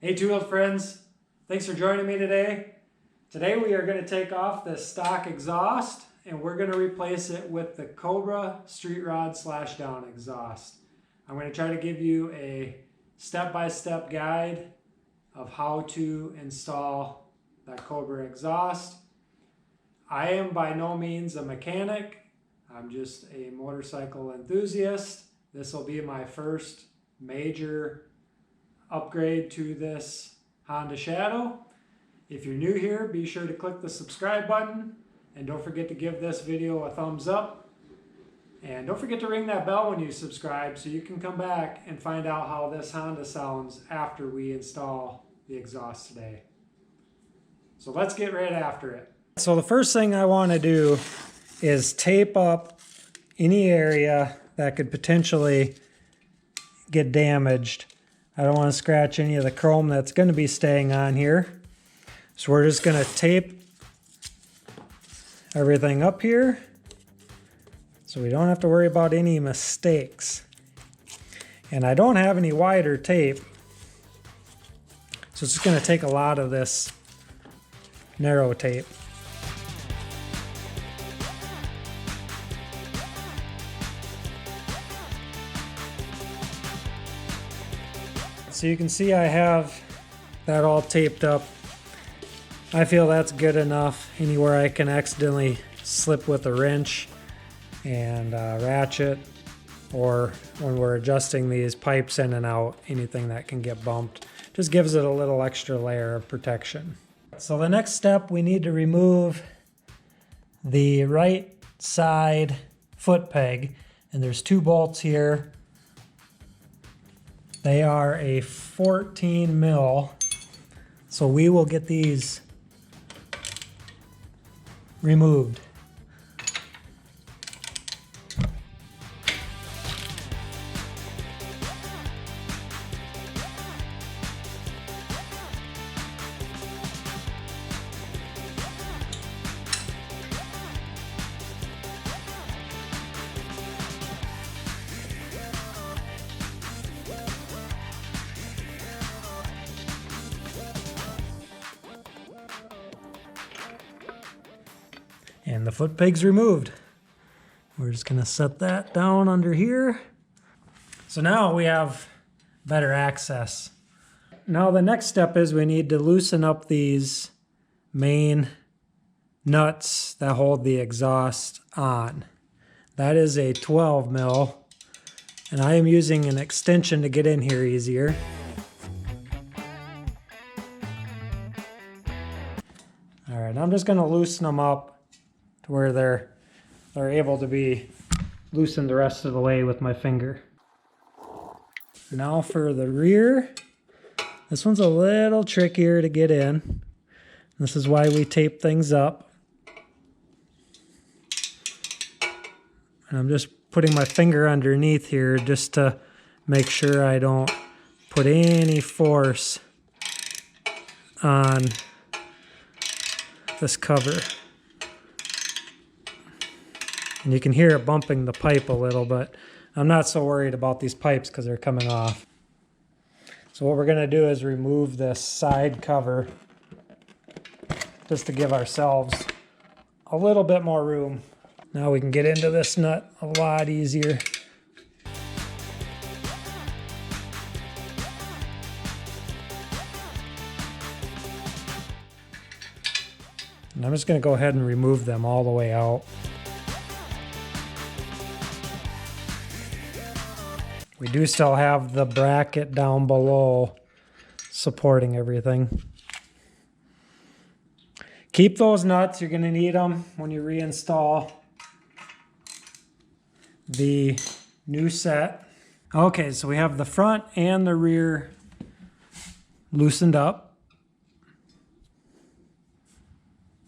Hey TWOWHEELD friends, thanks for joining me today. Today we are going to take off the stock exhaust and we're going to replace it with the Cobra Streetrod Slashdown Exhaust. I'm going to try to give you a step-by-step guide of how to install that Cobra exhaust. I am by no means a mechanic. I'm just a motorcycle enthusiast. This will be my first major upgrade to this Honda Shadow. If you're new here, be sure to click the subscribe button and don't forget to give this video a thumbs up. And don't forget to ring that bell when you subscribe so you can come back and find out how this Honda sounds after we install the exhaust today. So let's get right after it. So the first thing I want to do is tape up any area that could potentially get damaged. I don't want to scratch any of the chrome that's going to be staying on here. So we're just going to tape everything up here so we don't have to worry about any mistakes. And I don't have any wider tape, so it's just going to take a lot of this narrow tape. So you can see I have that all taped up. I feel that's good enough. Anywhere I can accidentally slip with a wrench and ratchet, or when we're adjusting these pipes in and out, anything that can get bumped, just gives it a little extra layer of protection. So the next step, we need to remove the right side foot peg, and there's two bolts here. They are a 14 mil, so we will get these removed. And the foot peg's removed. We're just gonna set that down under here. So now we have better access. Now the next step is we need to loosen up these main nuts that hold the exhaust on. That is a 12 mil, and I am using an extension to get in here easier. All right, I'm just gonna loosen them up to where they're able to be loosened the rest of the way with my finger. Now for the rear, this one's a little trickier to get in. This is why we tape things up. And I'm just putting my finger underneath here just to make sure I don't put any force on this cover. And you can hear it bumping the pipe a little, but I'm not so worried about these pipes because they're coming off. So what we're going to do is remove this side cover just to give ourselves a little bit more room. Now we can get into this nut a lot easier. And I'm just going to go ahead and remove them all the way out. We do still have the bracket down below supporting everything. Keep those nuts, you're going to need them when you reinstall the new set. Okay, so we have the front and the rear loosened up.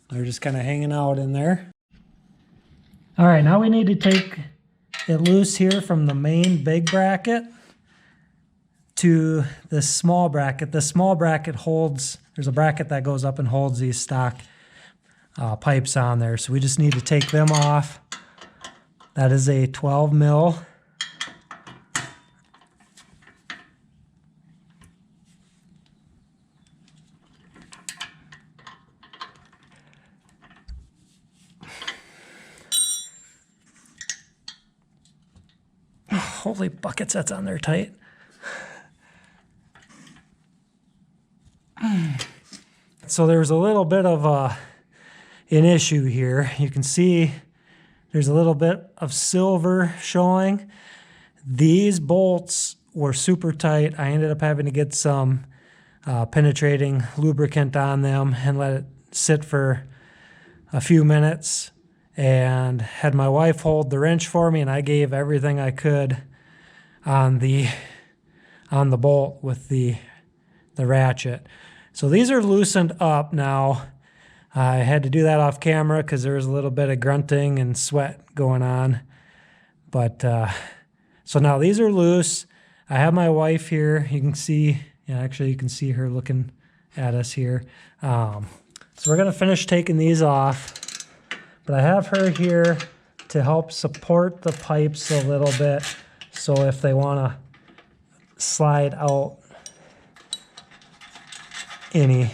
They're just kind of hanging out in there. All right, now we need to take it loose here from the main big bracket to the small bracket. The small bracket holds, there's a bracket that goes up and holds these stock pipes on there. So we just need to take them off. That is a 12 mil. hopefully bucket sets on there tight. So there's a little bit of an issue here. You can see there's a little bit of silver showing. These bolts were super tight. I ended up having to get some penetrating lubricant on them and let it sit for a few minutes, and had my wife hold the wrench for me, and I gave everything I could on the bolt with the ratchet. So these are loosened up now. I had to do that off camera because there was a little bit of grunting and sweat going on. But so now these are loose. I have my wife here. You can see, yeah, actually you can see her looking at us here. So we're gonna finish taking these off. But I have her here to help support the pipes a little bit. So if they wanna slide out any,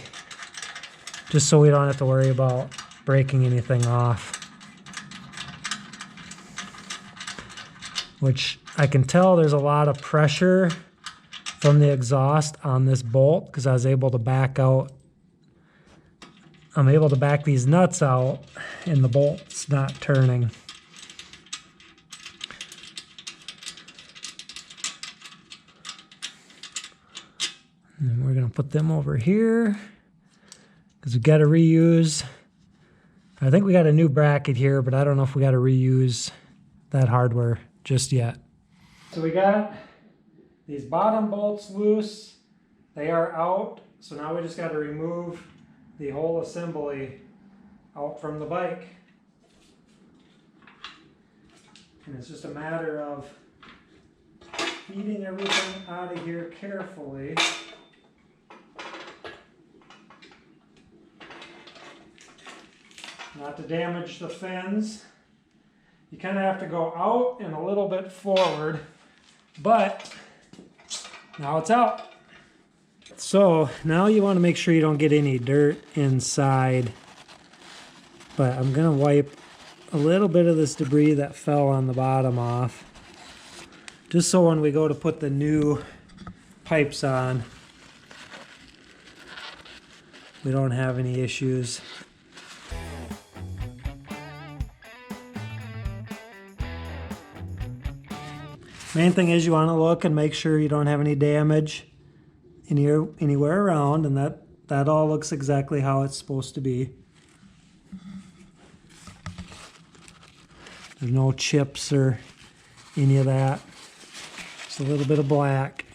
just so we don't have to worry about breaking anything off. Which I can tell there's a lot of pressure from the exhaust on this bolt because I was able to back out. I'm able to back these nuts out and the bolt's not turning. And we're gonna put them over here because we got to reuse. I think we got a new bracket here, but I don't know if we got to reuse that hardware just yet. So we got these bottom bolts loose. They are out. So now we just got to remove the whole assembly out from the bike. And it's just a matter of feeding everything out of here carefully. Not to damage the fins. You kind of have to go out and a little bit forward, but now it's out. So now you want to make sure you don't get any dirt inside, but I'm going to wipe a little bit of this debris that fell on the bottom off, just so when we go to put the new pipes on, we don't have any issues. Main thing is you want to look and make sure you don't have any damage anywhere around, and that all looks exactly how it's supposed to be. There's no chips or any of that. Just a little bit of black.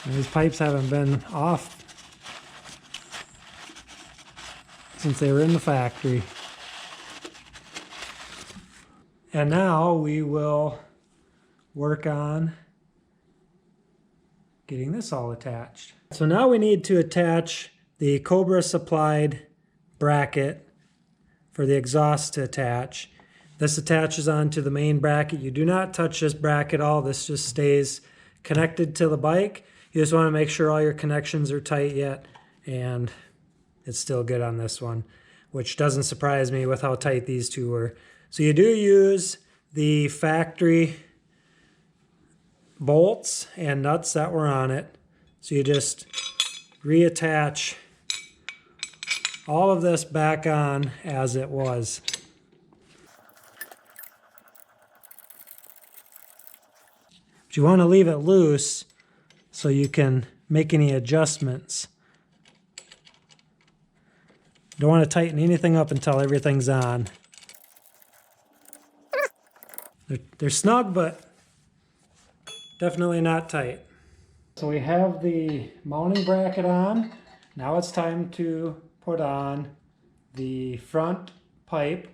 And these pipes haven't been off since they were in the factory. And now we will work on getting this all attached. So now we need to attach the Cobra supplied bracket for the exhaust to attach. This attaches onto the main bracket. You do not touch this bracket at all. This just stays connected to the bike. You just want to make sure all your connections are tight yet, and it's still good on this one, which doesn't surprise me with how tight these two were. So you do use the factory bolts and nuts that were on it. So you just reattach all of this back on as it was. But you want to leave it loose so you can make any adjustments. Don't want to tighten anything up until everything's on. They're snug, but definitely not tight. So we have the mounting bracket on. Now it's time to put on the front pipe.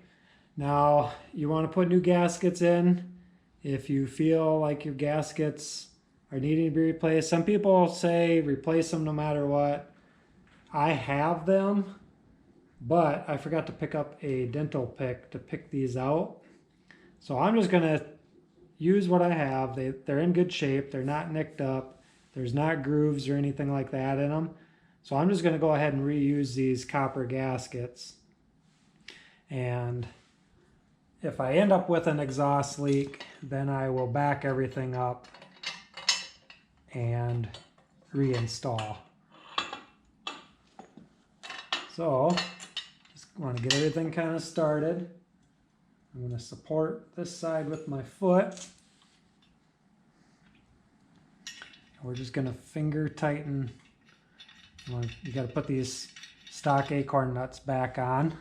Now you want to put new gaskets in if you feel like your gaskets are needing to be replaced. Some people say replace them no matter what. I have them, but I forgot to pick up a dental pick to pick these out. So I'm just gonna use what I have. They're in good shape. They're not nicked up. There's not grooves or anything like that in them. So I'm just gonna go ahead and reuse these copper gaskets. And if I end up with an exhaust leak, then I will back everything up and reinstall. So, just want to get everything kind of started. I'm going to support this side with my foot. We're just going to finger tighten. You got to put these stock acorn nuts back on.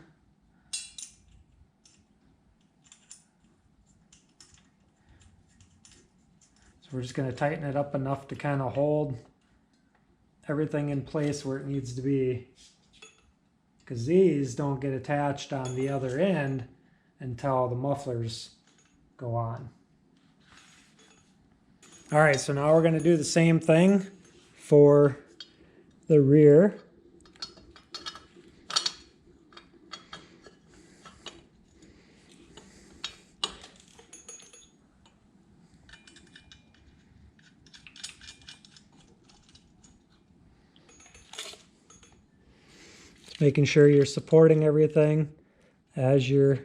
So we're just going to tighten it up enough to kind of hold everything in place where it needs to be, because these don't get attached on the other end until the mufflers go on. All right, so now we're going to do the same thing for the rear. Making sure you're supporting everything as you're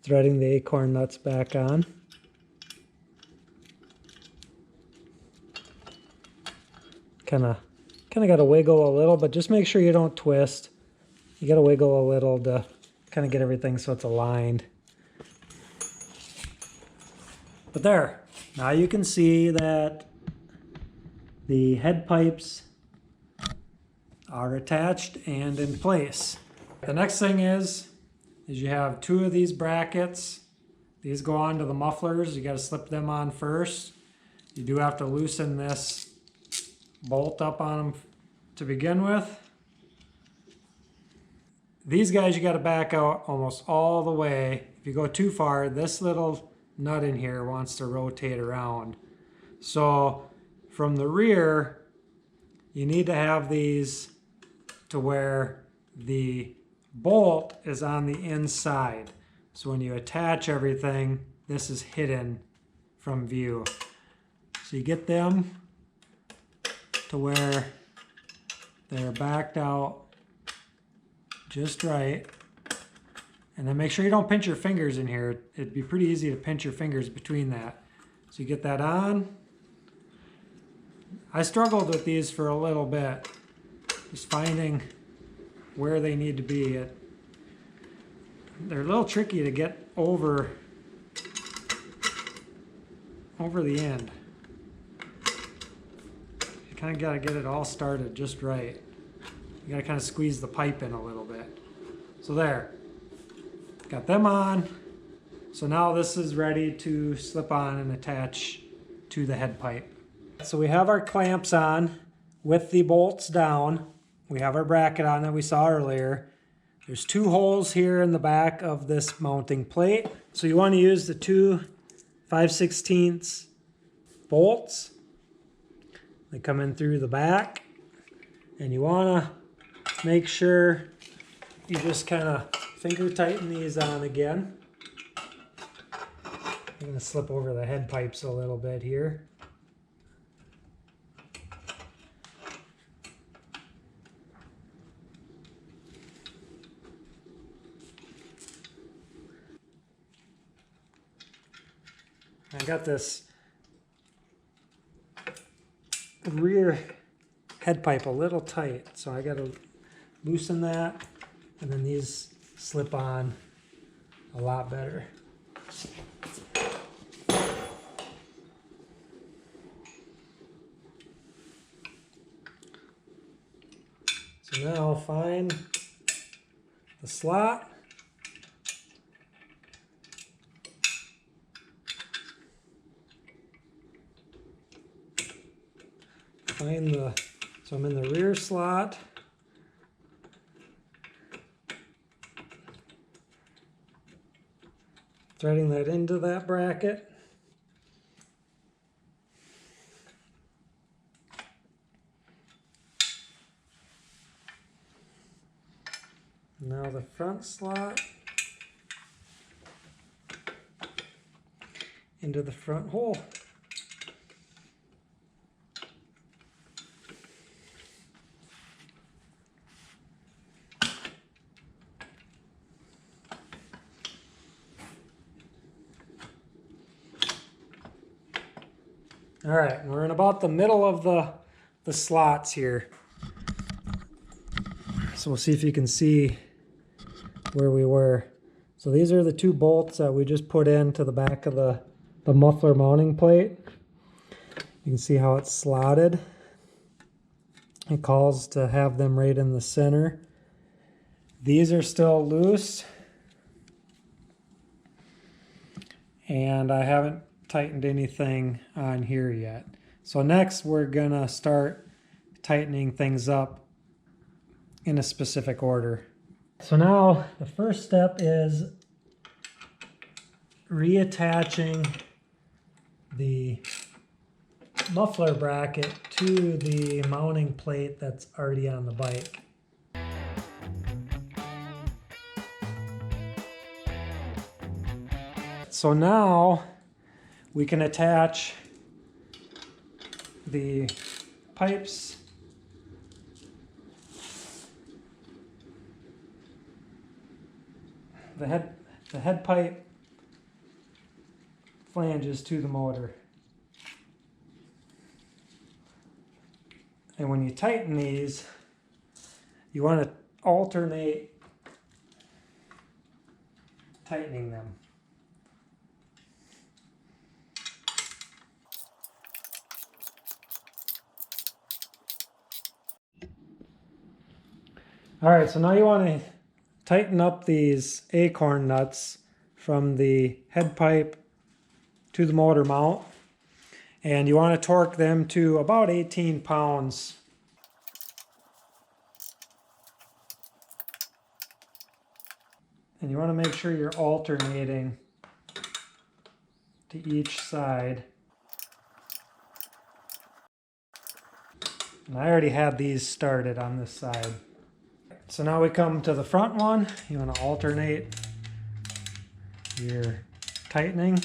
threading the acorn nuts back on. Kind of got to wiggle a little, but just make sure you don't twist. You got to wiggle a little to kind of get everything so it's aligned. But there, now you can see that the head pipes are attached and in place. The next thing is you have two of these brackets. These go onto the mufflers. You got to slip them on first. You do have to loosen this bolt up on them to begin with. These guys you got to back out almost all the way. If you go too far, this little nut in here wants to rotate around. So from the rear, you need to have these to where the bolt is on the inside. So when you attach everything, this is hidden from view. So you get them to where they're backed out just right. And then make sure you don't pinch your fingers in here. It'd be pretty easy to pinch your fingers between that. So you get that on. I struggled with these for a little bit, just finding where they need to be. They're a little tricky to get over the end. You kind of got to get it all started just right. You got to kind of squeeze the pipe in a little bit. So there, got them on. So now this is ready to slip on and attach to the head pipe. So we have our clamps on with the bolts down. We have our bracket on that we saw earlier. There's two holes here in the back of this mounting plate. So you want to use the two 5/16 bolts. They come in through the back. And you want to make sure you just kind of finger tighten these on again. I'm going to slip over the head pipes a little bit here. I got this rear head pipe a little tight, so I got to loosen that, and then these slip on a lot better. So now I'll find the slot. So I'm in the rear slot. Threading that into that bracket. Now the front slot into the front hole. All right, we're in about the middle of the slots here. So we'll see if you can see where we were. So these are the two bolts that we just put into the back of the muffler mounting plate. You can see how it's slotted. It calls to have them right in the center. These are still loose. And I haven't tightened anything on here yet. So next we're gonna start tightening things up in a specific order. So now the first step is reattaching the muffler bracket to the mounting plate that's already on the bike. So now we can attach the pipes the head pipe flanges to the motor. And when you tighten these, you want to alternate tightening them. All right, so now you want to tighten up these acorn nuts from the head pipe to the motor mount. And you want to torque them to about 18 pounds. And you want to make sure you're alternating to each side. And I already had these started on this side. So now we come to the front one. You want to alternate your tightening.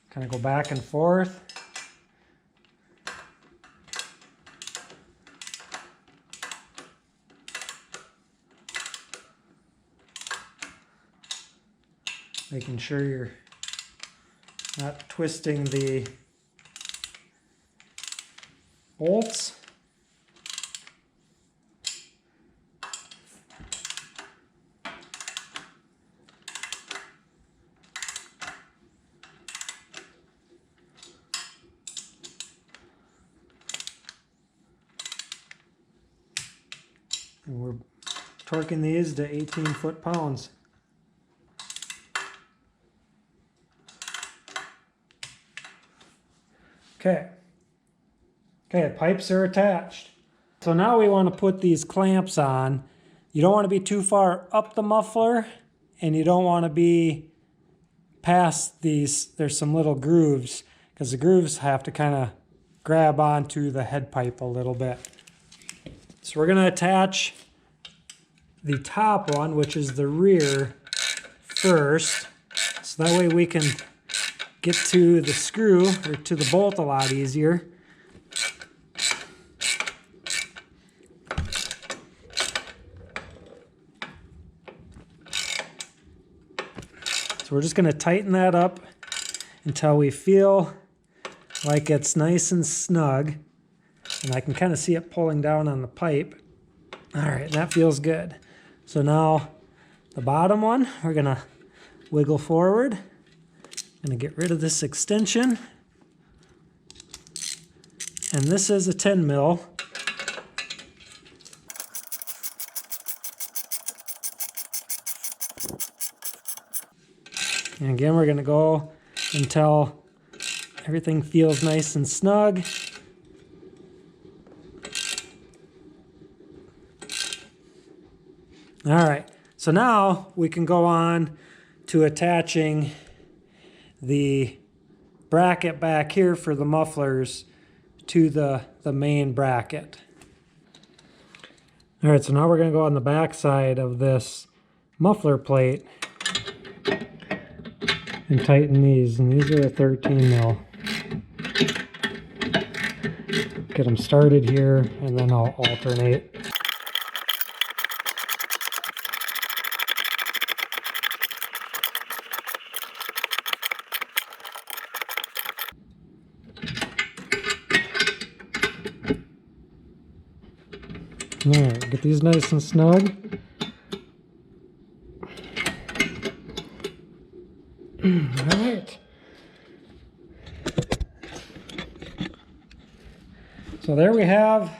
Kind of go back and forth. Making sure you're not twisting the bolts. And we're torquing these to 18 foot-pounds. Okay, pipes are attached. So now we want to put these clamps on. You don't want to be too far up the muffler, and you don't want to be past these. There's some little grooves, because the grooves have to kind of grab onto the head pipe a little bit. So we're going to attach the top one, which is the rear, first. So that way we can get to the screw, or to the bolt, a lot easier. So we're just going to tighten that up until we feel like it's nice and snug. And I can kind of see it pulling down on the pipe. All right, that feels good. So now the bottom one, we're going to wiggle forward. Going to get rid of this extension. And this is a 10 mil. And again, we're going to go until everything feels nice and snug. All right, so now we can go on to attaching the bracket back here for the mufflers to the main bracket. All right, so now we're going to go on the back side of this muffler plate and tighten these, and these are a 13 mil. Get them started here, and then I'll alternate. Alright, get these nice and snug. Alright. So there we have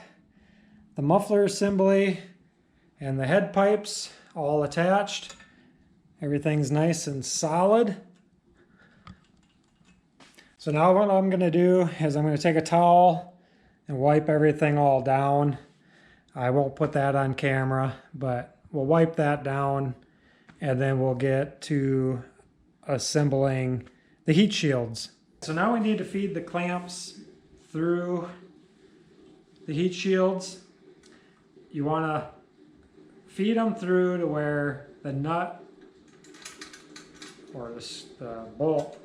the muffler assembly and the head pipes all attached. Everything's nice and solid. So now what I'm going to do is I'm going to take a towel and wipe everything all down. I won't put that on camera, but we'll wipe that down and then we'll get to assembling the heat shields. So now we need to feed the clamps through the heat shields. You want to feed them through to where the nut or the bolt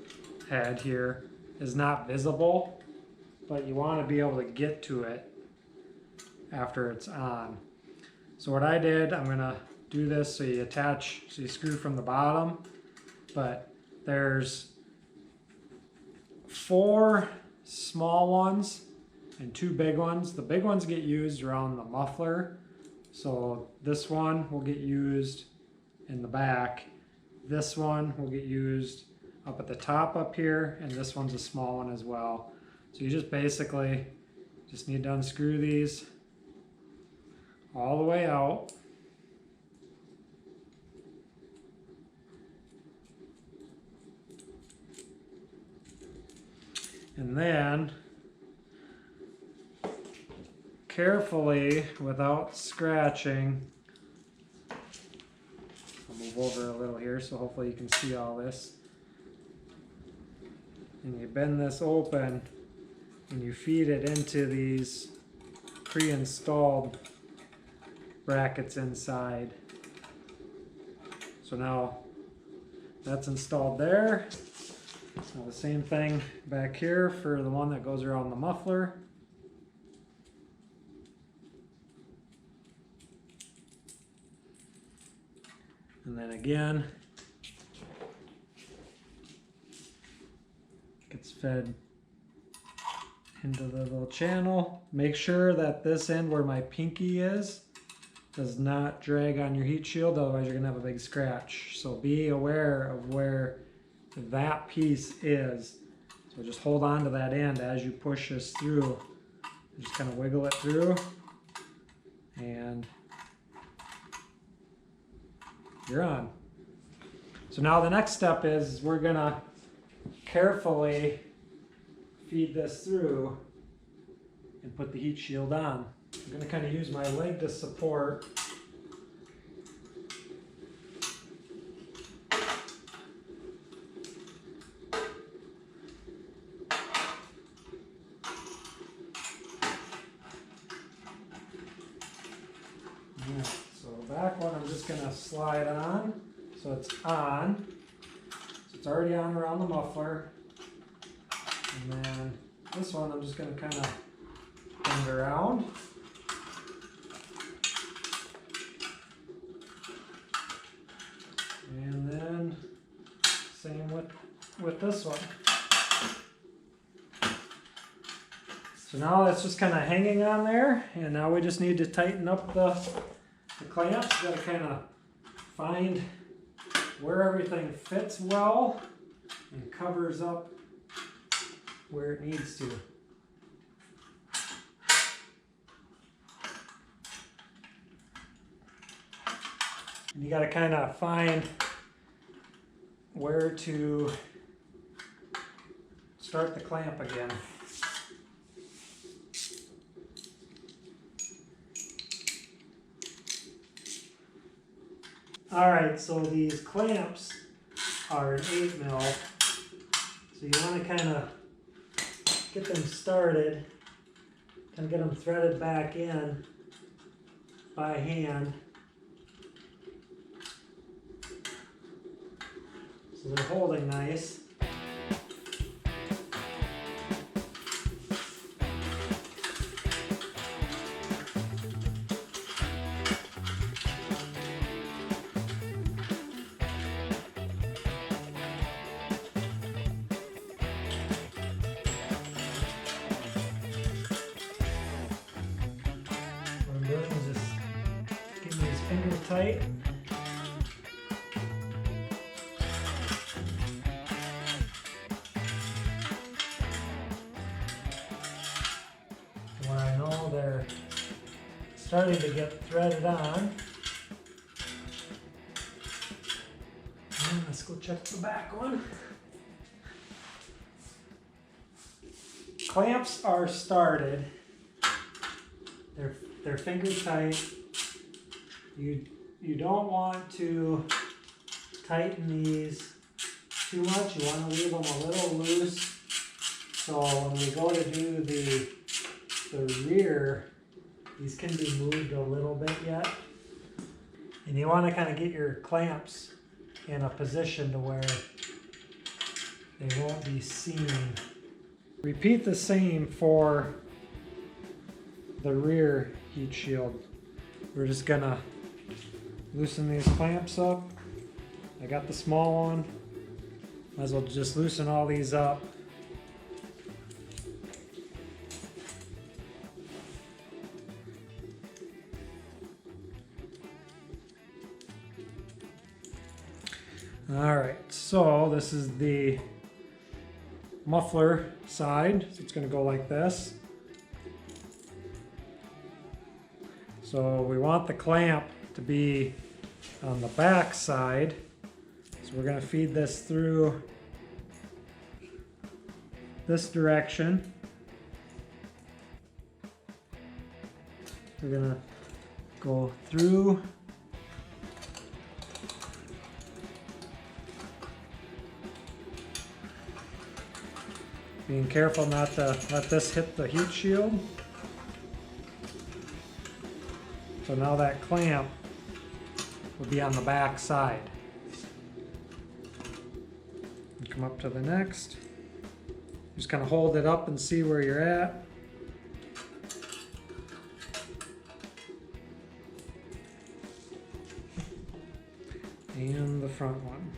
head here is not visible, but you want to be able to get to it after it's on. So what I did, I'm going to do this so you screw from the bottom, but there's 4 small ones and 2 big ones. The big ones get used around the muffler, so this one will get used in the back. This one will get used up at the top up here, and this one's a small one as well. So you just basically just need to unscrew these all the way out. And then carefully, without scratching, I'll move over a little here so hopefully you can see all this. And you bend this open and you feed it into these pre-installed brackets inside. So now that's installed there. Now the same thing back here for the one that goes around the muffler. And then again, gets fed into the little channel. Make sure that this end where my pinky is does not drag on your heat shield, otherwise you're gonna have a big scratch. So be aware of where that piece is. So just hold on to that end as you push this through. Just kind of wiggle it through and you're on. So now the next step is we're gonna carefully feed this through and put the heat shield on. I'm gonna kind of use my leg to support. So the back one I'm just gonna slide on. So it's on. So it's already on around the muffler. And then this one I'm just going to kind of bend around. And then same with this one. So now that's just kind of hanging on there, and now we just need to tighten up the clamps. Got to kind of find where everything fits well and covers up where it needs to. And you got to kind of find where to start the clamp again. Alright, so these clamps are an 8mm, so you want to kind of get them started, kind of get them threaded back in by hand. So they're holding nice. What I'm doing is just tight. Where I know they're starting to get threaded on. And let's go check the back one. Clamps are started. They're finger tight. You don't want to tighten these too much. You want to leave them a little loose. So when we go to do the rear, these can be moved a little bit yet. And you want to kind of get your clamps in a position to where they won't be seen. Repeat the same for the rear heat shield. We're just gonna loosen these clamps up. I got the small one. Might as well just loosen all these up. All right, so this is the muffler side. So it's going to go like this. So we want the clamp to be on the back side. So we're going to feed this through this direction. We're going to go through being careful not to let this hit the heat shield. So now that clamp will be on the back side. And come up to the next. Just kind of hold it up and see where you're at. And the front one.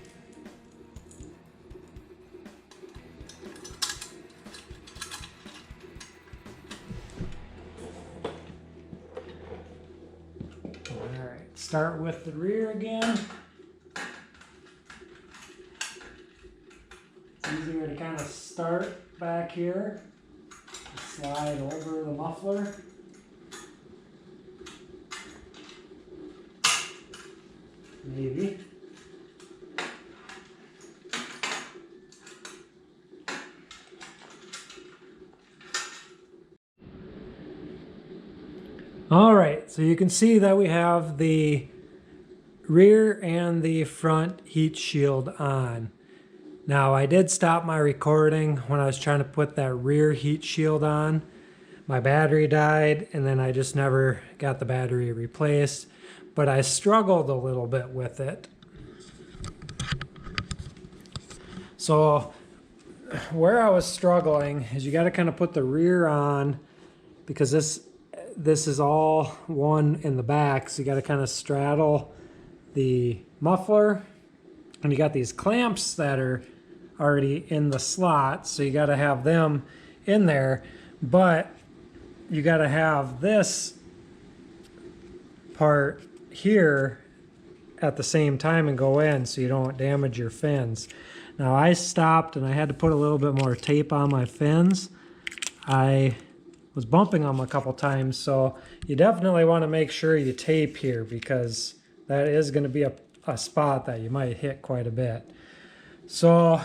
Start with the rear again. It's easier to kind of start back here. Slide over the muffler. Maybe. All right, so you can see that we have the rear and the front heat shield on. Now I did stop my recording when I was trying to put that rear heat shield on. My battery died and then I just never got the battery replaced, but I struggled a little bit with it. So where I was struggling is you got to kind of put the rear on because this is all one in the back, so you got to kind of straddle the muffler, and you got these clamps that are already in the slot, so you got to have them in there, but you got to have this part here at the same time and go in so you don't damage your fins. Now I stopped and I had to put a little bit more tape on my fins. I was bumping them a couple times, so you definitely want to make sure you tape here because that is going to be a spot that you might hit quite a bit. So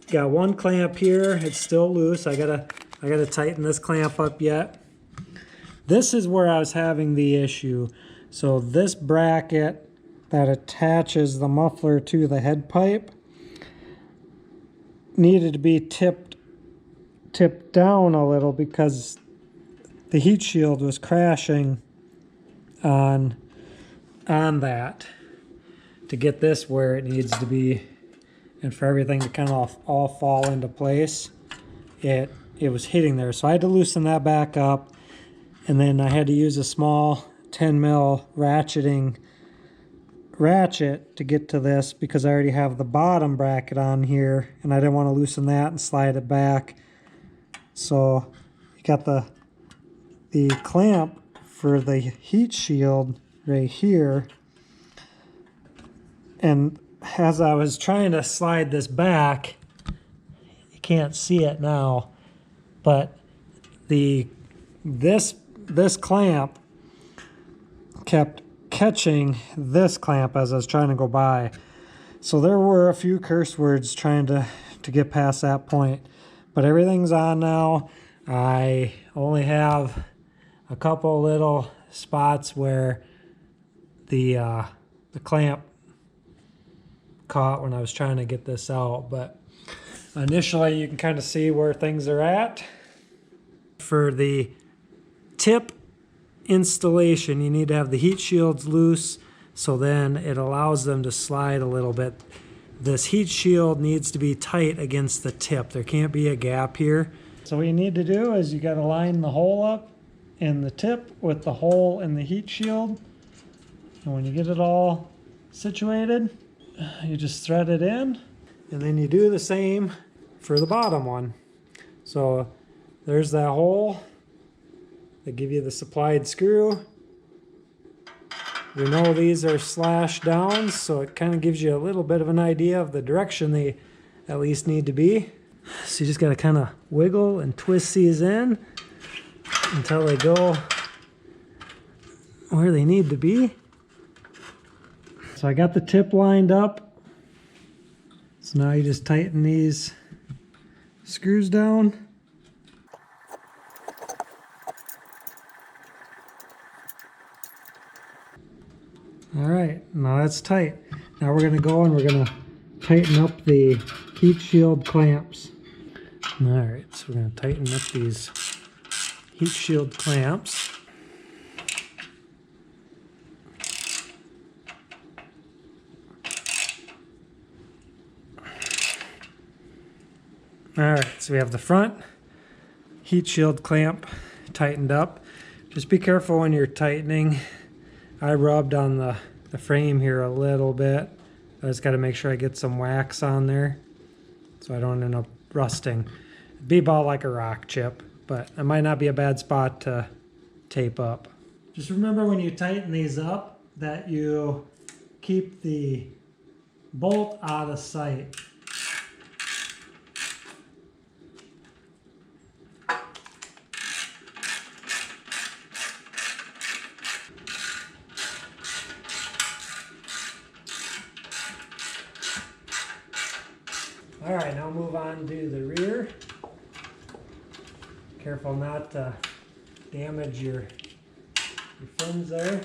got one clamp here, it's still loose. I gotta tighten this clamp up yet. This is where I was having the issue. So this bracket that attaches the muffler to the head pipe needed to be tipped down a little because the heat shield was crashing on that to get this where it needs to be and for everything to kind of all fall into place. It was hitting there, so I had to loosen that back up, and then I had to use a small 10 mil ratchet to get to this because I already have the bottom bracket on here and I didn't want to loosen that and slide it back. So you got the clamp for the heat shield right here. And as I was trying to slide this back, you can't see it now, but this clamp kept catching this clamp as I was trying to go by. So there were a few curse words trying to get past that point, but everything's on now. I only have a couple little spots where the clamp caught when I was trying to get this out, but initially you can kind of see where things are at. For the tip installation, you need to have the heat shields loose, so then it allows them to slide a little bit. This heat shield needs to be tight against the tip. There can't be a gap here. So what you need to do is you got to line the hole up in the tip with the hole in the heat shield. And when you get it all situated, you just thread it in, and then you do the same for the bottom one. So there's that hole. They give you the supplied screw. We know these are slash downs, so it kind of gives you a little bit of an idea of the direction they at least need to be. So you just got to kind of wiggle and twist these in until they go where they need to be. So I got the tip lined up. So now you just tighten these screws down. All right, now that's tight. Now we're gonna go and we're gonna tighten up the heat shield clamps. All right, so we're gonna tighten up these heat shield clamps. All right, so we have the front heat shield clamp tightened up. Just be careful when you're tightening. I rubbed on the frame here a little bit. I just got to make sure I get some wax on there so I don't end up rusting. It'd be about like a rock chip, but it might not be a bad spot to tape up. Just remember when you tighten these up that you keep the bolt out of sight. All right, now move on to the rear. Careful not to damage your fins there.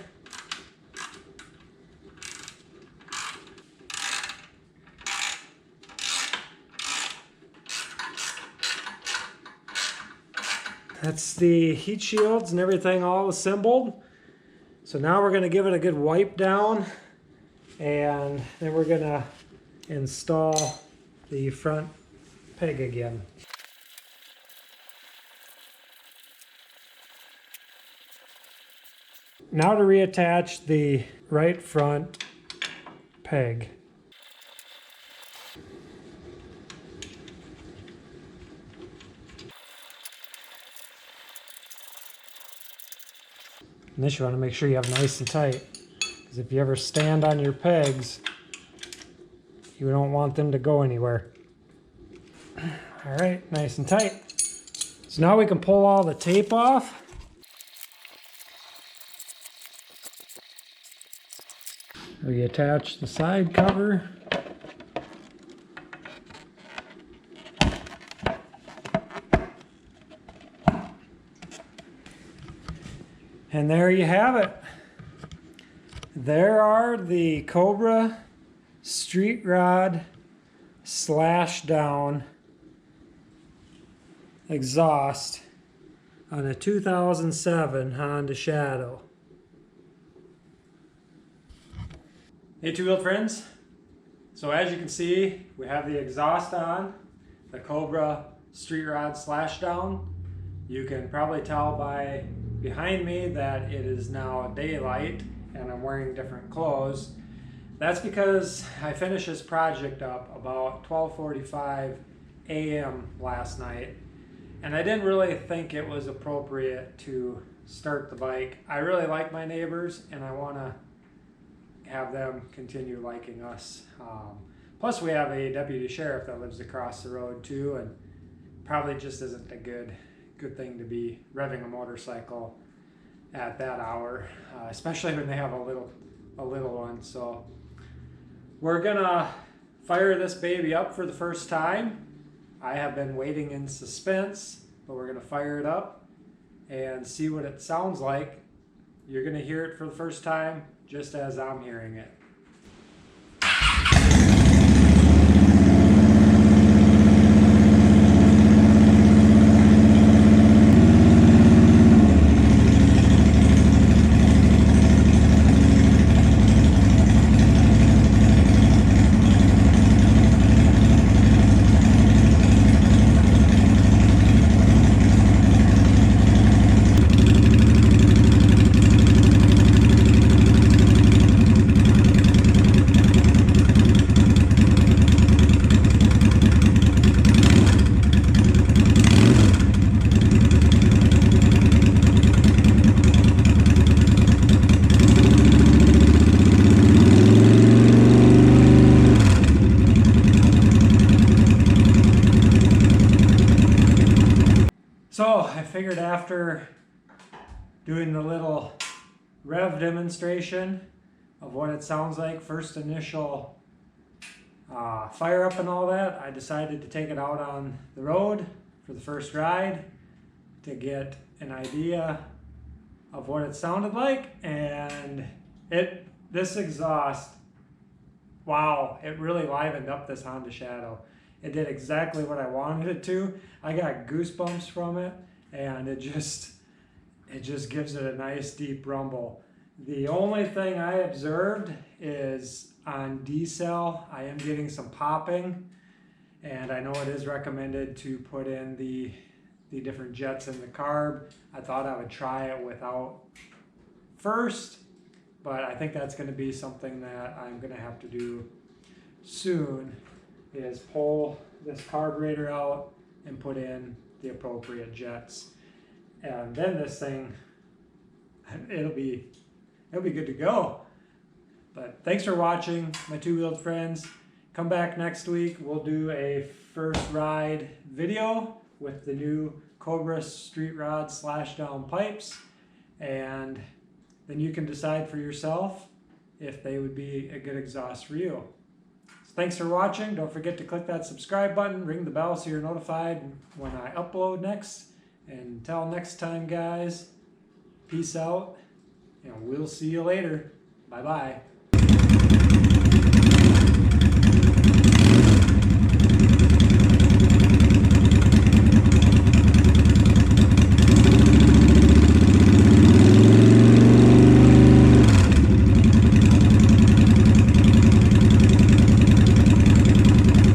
That's the heat shields and everything all assembled. So now we're going to give it a good wipe down, and then we're going to install the front peg again. Now to reattach the right front peg. And this you want to make sure you have nice and tight, because if you ever stand on your pegs, you don't want them to go anywhere. All right, nice and tight. So now we can pull all the tape off. We attach the side cover. And there you have it. There are the Cobra Streetrod Slashdown Exhaust on a 2007 Honda Shadow. Hey two-wheeled friends, so as you can see, we have the exhaust on, the Cobra Streetrod Slashdown. You can probably tell by behind me that it is now daylight and I'm wearing different clothes. That's because I finished this project up about 12:45 a.m. last night, and I didn't really think it was appropriate to start the bike. I really like my neighbors, and I want to have them continue liking us. Plus, we have a deputy sheriff that lives across the road too, and probably just isn't a good thing to be revving a motorcycle at that hour, especially when they have a little one. So we're gonna fire this baby up for the first time. I have been waiting in suspense, but we're gonna fire it up and see what it sounds like. You're gonna hear it for the first time just as I'm hearing it. So I figured after doing the little rev demonstration of what it sounds like, first initial fire up and all that, I decided to take it out on the road for the first ride to get an idea of what it sounded like. And this exhaust, wow, it really livened up this Honda Shadow. It did exactly what I wanted it to. I got goosebumps from it, and it just gives it a nice deep rumble. The only thing I observed is on D-cell, I am getting some popping, and I know it is recommended to put in the different jets in the carb. I thought I would try it without first, but I think that's going to be something that I'm going to have to do soon, is pull this carburetor out and put in the appropriate jets, and then this thing, it'll be good to go. But thanks for watching, my two-wheeled friends. Come back next week. We'll do a first ride video with the new Cobra Streetrod Slashdown pipes, and then you can decide for yourself if they would be a good exhaust for you. Thanks for watching. Don't forget to click that subscribe button, ring the bell so you're notified when I upload next. And until next time, guys, peace out, and we'll see you later. Bye-bye.